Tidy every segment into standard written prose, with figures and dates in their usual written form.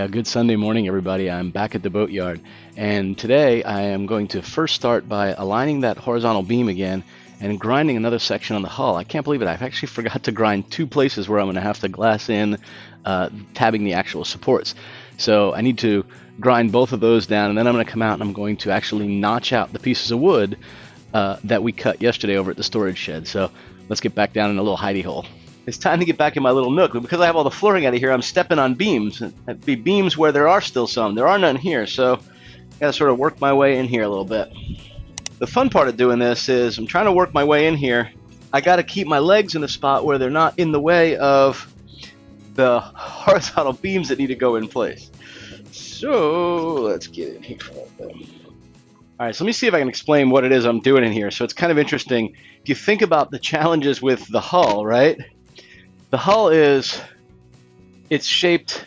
Good Sunday morning, everybody. I'm back at the boatyard, and today I am going to first start by aligning that horizontal beam again and grinding another section on the hull. I can't believe it. I've actually forgot to grind two places where I'm going to have to glass in, tabbing the actual supports. So I need to grind both of those down, and then I'm going to come out and I'm going to actually notch out the pieces of wood that we cut yesterday over at the storage shed. So let's get back down in a little hidey hole. It's time to get back in my little nook, but because I have all the flooring out of here, I'm stepping on beams. That'd be beams where there are still some. There are none here, so I gotta sort of work my way in here a little bit. The fun part of doing this is I'm trying to work my way in here. I gotta keep my legs in a spot where they're not in the way of the horizontal beams that need to go in place. So let's get in here for a little bit. All right, so let me see if I can explain what it is I'm doing in here. So it's kind of interesting. If you think about the challenges with the hull, right? The hull it's shaped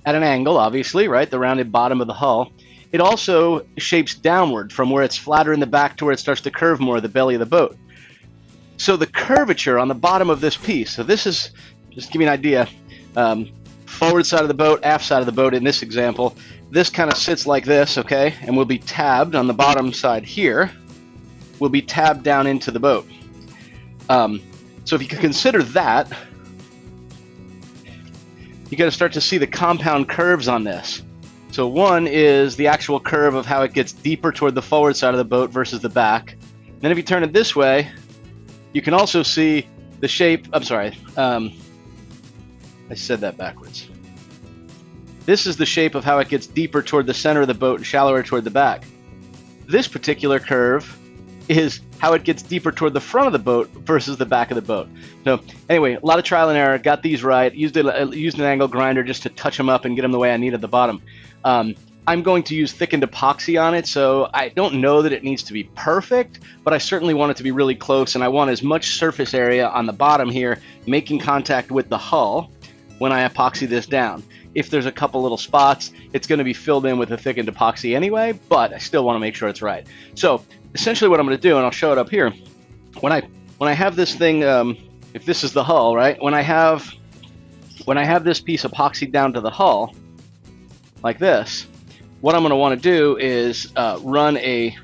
at an angle, obviously, right? The rounded bottom of the hull. It also shapes downward from where it's flatter in the back to where it starts to curve more, the belly of the boat. So the curvature on the bottom of this piece, so this is, just to give you an idea, forward side of the boat, aft side of the boat in this example, this kind of sits like this, okay? And will be tabbed on the bottom side here, will be tabbed down into the boat. So if you can consider that, you got to start to see the compound curves on this. So one is the actual curve of how it gets deeper toward the forward side of the boat versus the back. Then if you turn it this way, you can also see the shape. I'm sorry, I said that backwards. This is the shape of how it gets deeper toward the center of the boat and shallower toward the back. This particular curve is how it gets deeper toward the front of the boat versus the back of the boat. So anyway, a lot of trial and error, got these right, used an angle grinder just to touch them up and get them the way I need at the bottom. I'm going to use thickened epoxy on it, so I don't know that it needs to be perfect, but I certainly want it to be really close, and I want as much surface area on the bottom here making contact with the hull when I epoxy this down. If there's a couple little spots, it's going to be filled in with a thickened epoxy anyway, but I still want to make sure it's right. So essentially what I'm going to do, and I'll show it up here, when I have this thing, if this is the hull, right? When I have this piece epoxied down to the hull, like this, what I'm going to want to do is run a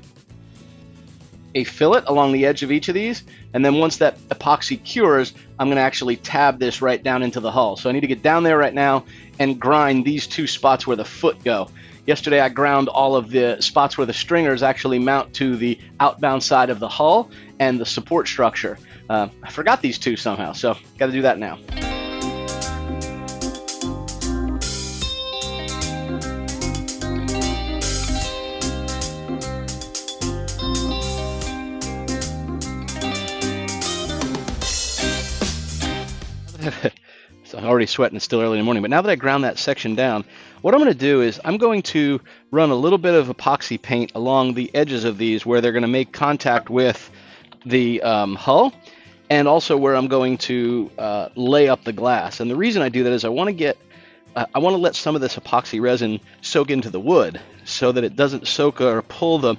fillet along the edge of each of these, and then once that epoxy cures, I'm going to actually tab this right down into the hull. So I need to get down there right now and grind these two spots where the foot go. Yesterday I ground all of the spots where the stringers actually mount to the outbound side of the hull and the support structure. I forgot these two somehow, so got to do that now. So I'm already sweating, it's still early in the morning, but now that I ground that section down, what I'm going to do is I'm going to run a little bit of epoxy paint along the edges of these where they're going to make contact with the hull, and also where I'm going to lay up the glass. And the reason I do that is I want to let some of this epoxy resin soak into the wood so that it doesn't soak or pull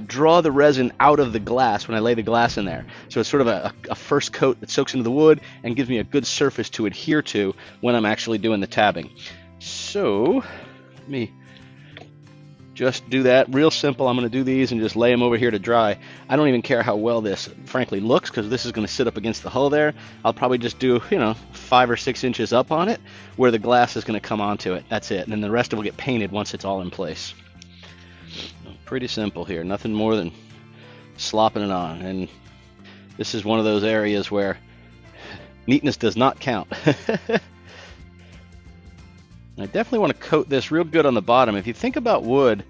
draw the resin out of the glass when I lay the glass in there. So it's sort of a first coat that soaks into the wood and gives me a good surface to adhere to when I'm actually doing the tabbing. So let me just do that real simple. I'm going to do these and just lay them over here to dry. I don't even care how well this frankly looks, because this is going to sit up against the hull there. I'll probably just do 5 or 6 inches up on it where the glass is going to come onto it. That's it. And then the rest of it will get painted once it's all in place. Pretty simple here, nothing more than slopping it on. And this is one of those areas where neatness does not count. I definitely want to coat this real good on the bottom. If you think about wood,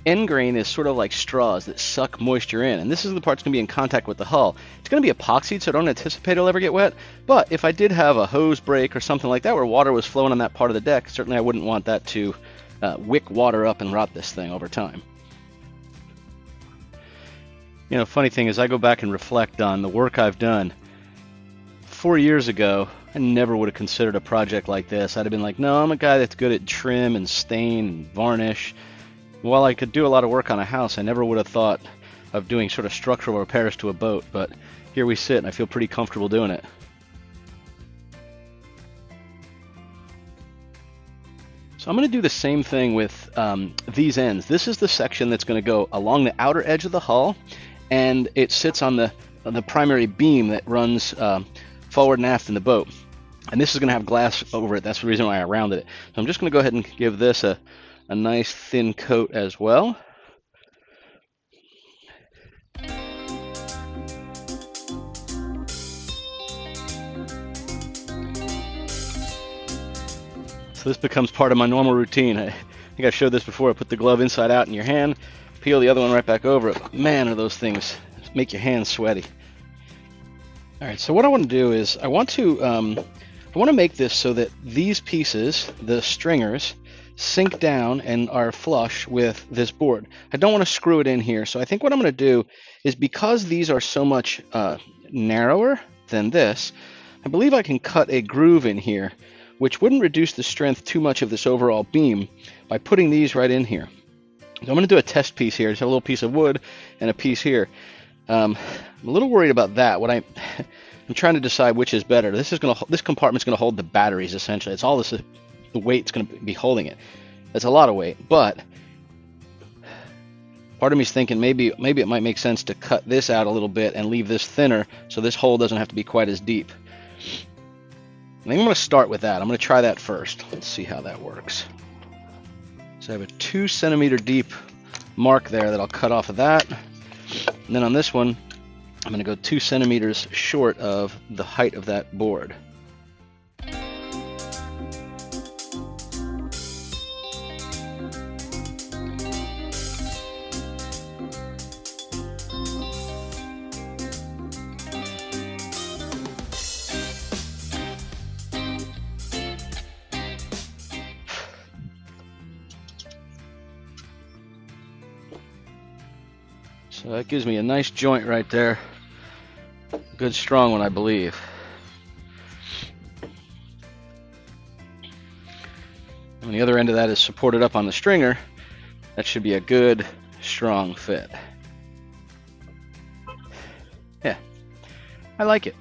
end grain is sort of like straws that suck moisture in, and this is the part that's going to be in contact with the hull. It's going to be epoxied, so I don't anticipate it'll ever get wet, but if I did have a hose break or something like that where water was flowing on that part of the deck, certainly I wouldn't want that to wick water up and rot this thing over time. Funny thing is, I go back and reflect on the work I've done. 4 years ago, I never would have considered a project like this. I'd have been like, no, I'm a guy that's good at trim and stain and varnish. While I could do a lot of work on a house, I never would have thought of doing sort of structural repairs to a boat, but here we sit and I feel pretty comfortable doing it. So I'm going to do the same thing with these ends. This is the section that's going to go along the outer edge of the hull, and it sits on the primary beam that runs forward and aft in the boat. And this is going to have glass over it. That's the reason why I rounded it. So I'm just going to go ahead and give this a nice thin coat as well. So this becomes part of my normal routine. I think I showed this before. I put the glove inside out in your hand, peel the other one right back over it. Man, are those things make your hands sweaty. All right, so what I want to do is I want to make this so that these pieces, the stringers, sink down and are flush with this board. I don't want to screw it in here, so I think what I'm going to do is, because these are so much narrower than this, I believe I can cut a groove in here, which wouldn't reduce the strength too much of this overall beam, by putting these right in here. So I'm going to do a test piece here. Just a little piece of wood and a piece here. I'm a little worried about that. I'm trying to decide which is better. This compartment's going to hold the batteries, essentially. It's all this, the weight's going to be holding it. That's a lot of weight, but part of me's thinking maybe it might make sense to cut this out a little bit and leave this thinner, so this hole doesn't have to be quite as deep. I think I'm going to start with that. I'm going to try that first. Let's see how that works. So I have a 2 centimeter deep mark there that I'll cut off of that. And then on this one, I'm going to go 2 centimeters short of the height of that board. So that gives me a nice joint right there. Good strong one, I believe. And the other end of that is supported up on the stringer. That should be a good, strong fit. Yeah, I like it.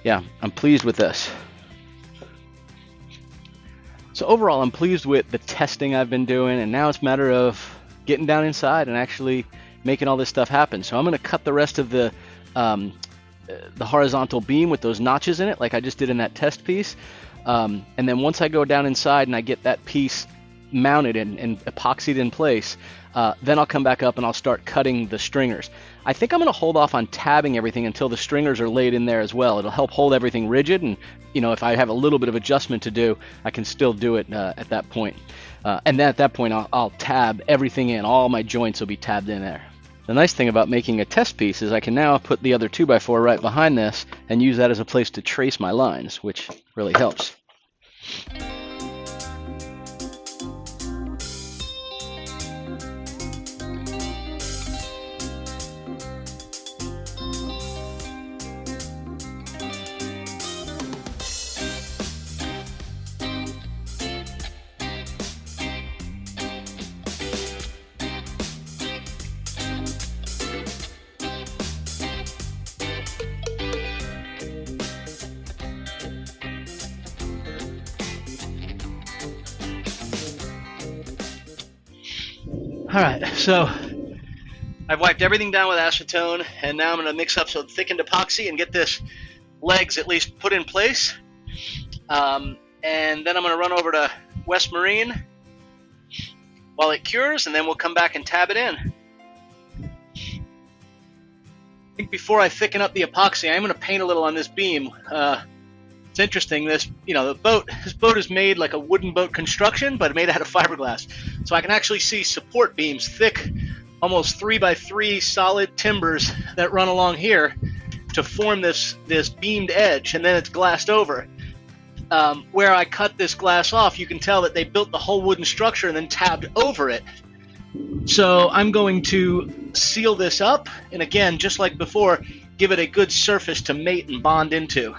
Yeah, I'm pleased with this. So overall, I'm pleased with the testing I've been doing, and now it's a matter of getting down inside and actually making all this stuff happen. So I'm going to cut the rest of the horizontal beam with those notches in it, like I just did in that test piece. And then once I go down inside and I get that piece mounted and epoxied in place, then I'll come back up and I'll start cutting the stringers. I think I'm going to hold off on tabbing everything until the stringers are laid in there as well. It'll help hold everything rigid, and if I have a little bit of adjustment to do, I can still do it at that point. And then at that point, I'll tab everything in. All my joints will be tabbed in there. The nice thing about making a test piece is I can now put the other 2x4 right behind this and use that as a place to trace my lines, which really helps. All right, so I've wiped everything down with acetone, and now I'm going to mix up some thickened epoxy and get this legs at least put in place. And then I'm going to run over to West Marine while it cures, and then we'll come back and tab it in. I think before I thicken up the epoxy, I'm going to paint a little on this beam. It's interesting, this boat is made like a wooden boat construction, but made out of fiberglass. So I can actually see support beams, thick, almost 3x3 solid timbers that run along here to form this beamed edge, and then it's glassed over. Where I cut this glass off, you can tell that they built the whole wooden structure and then tabbed over it. So I'm going to seal this up, and again, just like before, give it a good surface to mate and bond into.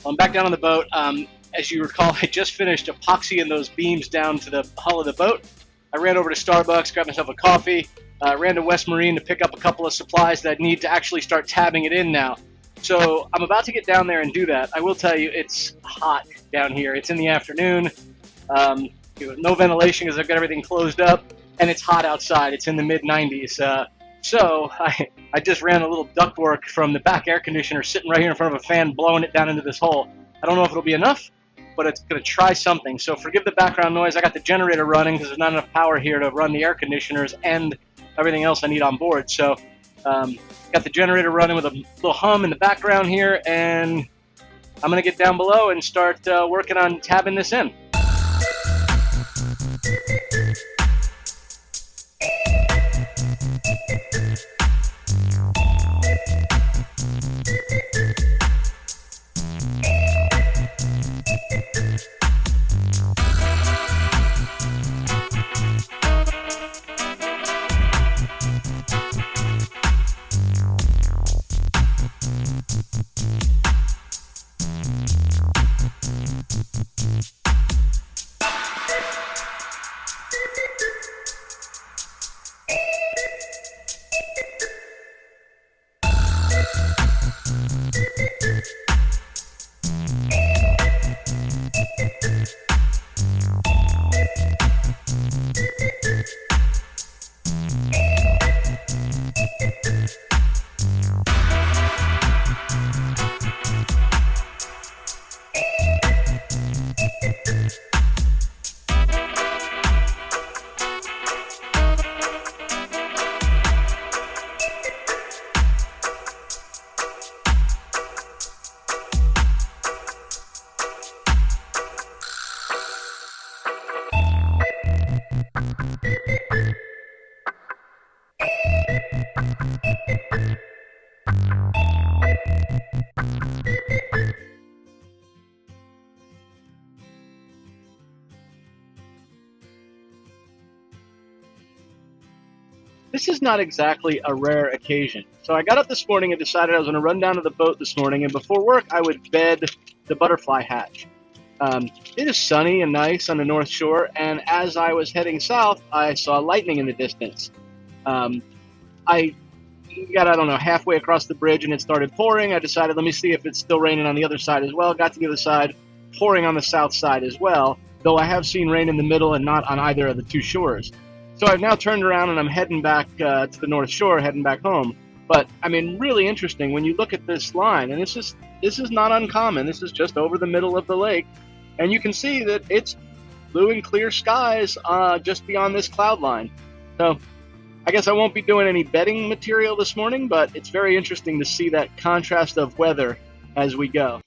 Well, I'm back down on the boat. As you recall, I just finished epoxying those beams down to the hull of the boat. I ran over to Starbucks, grabbed myself a coffee, ran to West Marine to pick up a couple of supplies that I need to actually start tabbing it in now. So I'm about to get down there and do that. I will tell you, it's hot down here. It's in the afternoon. No ventilation because I've got everything closed up, and it's hot outside. It's in the mid-90s. So I just ran a little ductwork from the back air conditioner sitting right here in front of a fan, blowing it down into this hole. I don't know if it'll be enough, but it's going to try something. So forgive the background noise. I got the generator running because there's not enough power here to run the air conditioners and everything else I need on board. So got the generator running with a little hum in the background here, and I'm going to get down below and start working on tabbing this in. This is not exactly a rare occasion. So I got up this morning and decided I was going to run down to the boat this morning, and before work I would bed the butterfly hatch. It is sunny and nice on the North Shore, and as I was heading south, I saw lightning in the distance. I got, I don't know, halfway across the bridge and it started pouring. I decided, let me see if it's still raining on the other side as well. Got to the other side, pouring on the south side as well, though I have seen rain in the middle and not on either of the two shores. So I've now turned around and I'm heading back to the North Shore, heading back home. But, I mean, really interesting when you look at this line, and this is not uncommon. This is just over the middle of the lake, and you can see that it's blue and clear skies just beyond this cloud line. So I guess I won't be doing any bedding material this morning, but it's very interesting to see that contrast of weather as we go.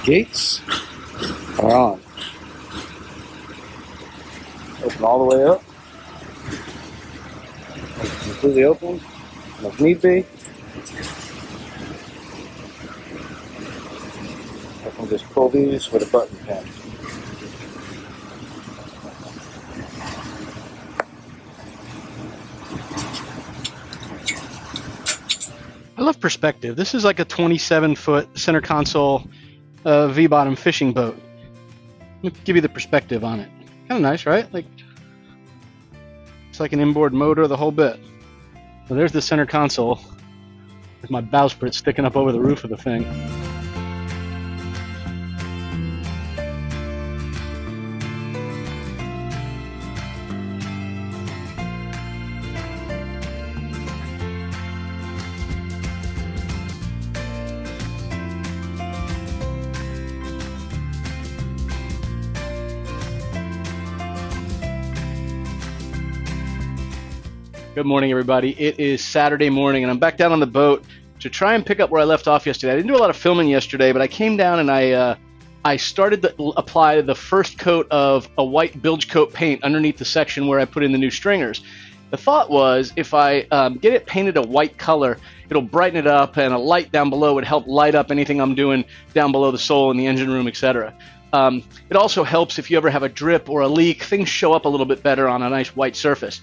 Gates are on. Open all the way up. Completely open, if need be. I can just pull these with a button pen. I love perspective. This is like a 27-foot center console V-bottom fishing boat. Let me give you the perspective on it. Kind of nice, right? Like It's like an inboard motor, the whole bit. So there's the center console with my bowsprit sticking up over the roof of the thing. Good morning, everybody. It is Saturday morning, and I'm back down on the boat to try and pick up where I left off yesterday. I didn't do a lot of filming yesterday, but I came down and I started to apply the first coat of a white bilge coat paint underneath the section where I put in the new stringers. The thought was if I get it painted a white color, it'll brighten it up, and a light down below would help light up anything I'm doing down below the sole in the engine room, etc. It also helps if you ever have a drip or a leak. Things show up a little bit better on a nice white surface.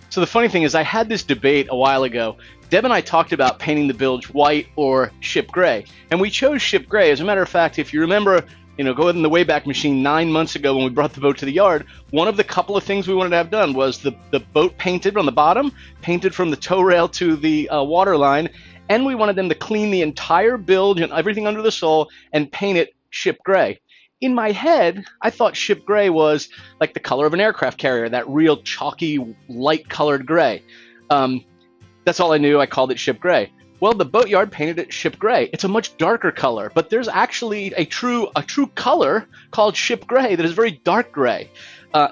So the funny thing is I had this debate a while ago. Deb and I talked about painting the bilge white or ship gray, and we chose ship gray. As a matter of fact, if you remember, go in the Wayback Machine 9 months ago when we brought the boat to the yard, one of the couple of things we wanted to have done was the boat painted on the bottom, painted from the tow rail to the water line, and we wanted them to clean the entire bilge and everything under the sole and paint it ship gray. In my head, I thought ship gray was like the color of an aircraft carrier, that real chalky, light-colored gray. That's all I knew. I called it ship gray. Well, the boatyard painted it ship gray. It's a much darker color, but there's actually a true color called ship gray that is very dark gray.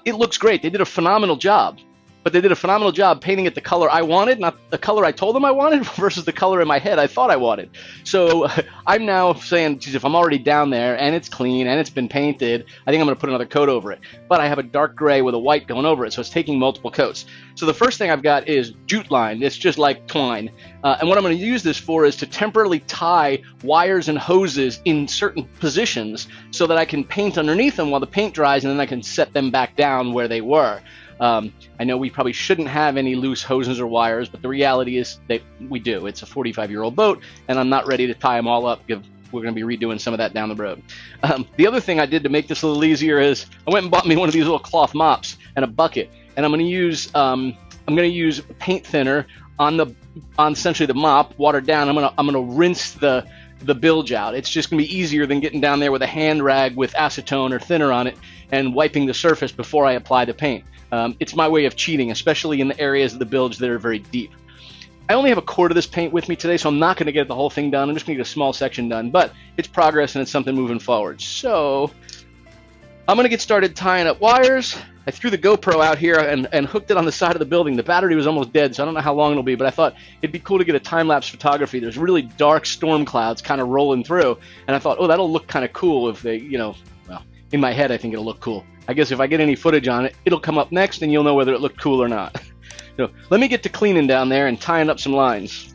It looks great. They did a phenomenal job. But they did a phenomenal job painting it the color I wanted, not the color I told them I wanted, versus the color in my head I thought I wanted. So I'm now saying, geez, if I'm already down there and it's clean and it's been painted, I think I'm going to put another coat over it. But I have a dark gray with a white going over it, so it's taking multiple coats. So the first thing I've got is jute line. It's just like twine. And what I'm going to use this for is to temporarily tie wires and hoses in certain positions so that I can paint underneath them while the paint dries, and then I can set them back down where they were. I know we probably shouldn't have any loose hoses or wires, but the reality is that we do. It's a 45-year-old boat, and I'm not ready to tie them all up. We're going to be redoing some of that down the road. The other thing I did to make this a little easier is I went and bought me one of these little cloth mops and a bucket, and I'm going to use paint thinner on essentially the mop, watered down. I'm going to rinse the bilge out. It's just going to be easier than getting down there with a hand rag with acetone or thinner on it and wiping the surface before I apply the paint. It's my way of cheating, especially in the areas of the bilge that are very deep. I only have a quart of this paint with me today, so I'm not going to get the whole thing done. I'm just going to get a small section done, but it's progress and it's something moving forward. So I'm going to get started tying up wires. I threw the GoPro out here and hooked it on the side of the building. The battery was almost dead, so I don't know how long it'll be, but I thought it'd be cool to get a time-lapse photography. There's really dark storm clouds kind of rolling through, and I thought, oh, that'll look kind of cool if they, well, in my head I think it'll look cool. I guess if I get any footage on it, it'll come up next and you'll know whether it looked cool or not. So let me get to cleaning down there and tying up some lines.